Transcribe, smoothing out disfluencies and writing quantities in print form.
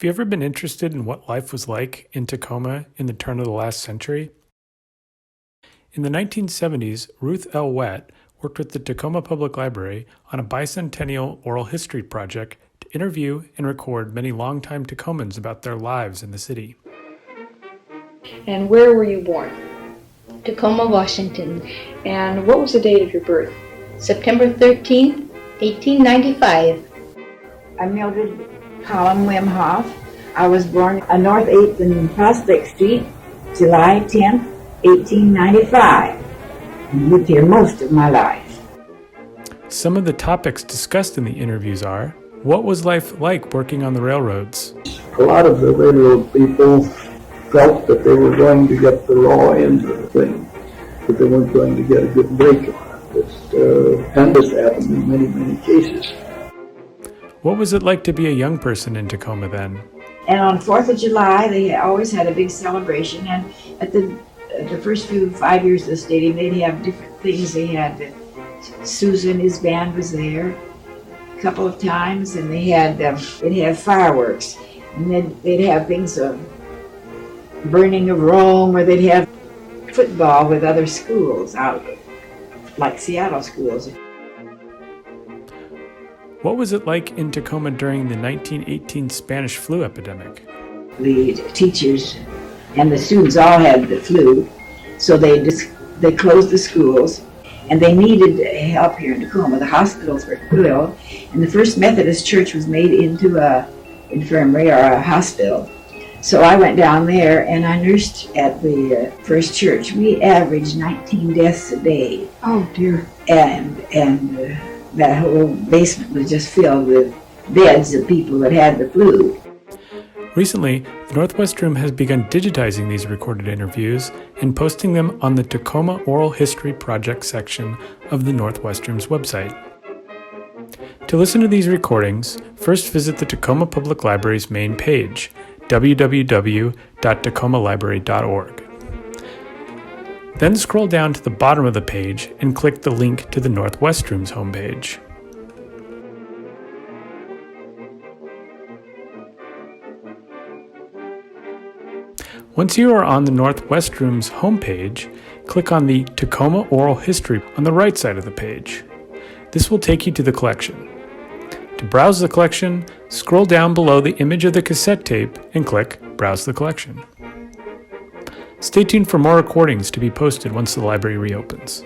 Have you ever been interested in what life was like in Tacoma in the turn of the last century? In the 1970s, Ruth L. Wett worked with the Tacoma Public Library on a bicentennial oral history project to interview and record many longtime Tacomans about their lives in the city. And where were you born? Tacoma, Washington, And what was the date of your birth? September 13th, 1895. I'm Mildred Colum Wimhoff. I was born on North 8th and Prospect Street, July 10th, 1895. And lived here most of my life. Some of the topics discussed in the interviews are: what was life like working on the railroads? A lot of the railroad people felt that they were going to get the raw end of the thing, that they weren't going to get a good break on it. And this happened in many, many cases. What was it like to be a young person in Tacoma then? And on 4th of July, they always had a big celebration. And at the first 5 years of the stadium, they'd have different things. They had Susan, his band was there a couple of times, and they'd have fireworks. And then they'd have things of burning of Rome, or they'd have football with other schools out, like Seattle schools. What was it like in Tacoma during the 1918 Spanish flu epidemic? The teachers and the students all had the flu, so they closed the schools, and they needed help here in Tacoma. The hospitals were full, and the First Methodist Church was made into a infirmary or a hospital. So I went down there and I nursed at the First Church. We averaged 19 deaths a day. Oh dear. And that whole basement was just filled with beds of people that had the flu. Recently, the Northwest Room has begun digitizing these recorded interviews and posting them on the Tacoma Oral History Project section of the Northwest Room's website. To listen to these recordings, first visit the Tacoma Public Library's main page, www.tacomalibrary.org. Then scroll down to the bottom of the page and click the link to the Northwest Room's homepage. Once you are on the Northwest Room's homepage, click on the Tacoma Oral History on the right side of the page. This will take you to the collection. To browse the collection, scroll down below the image of the cassette tape and click Browse the Collection. Stay tuned for more recordings to be posted once the library reopens.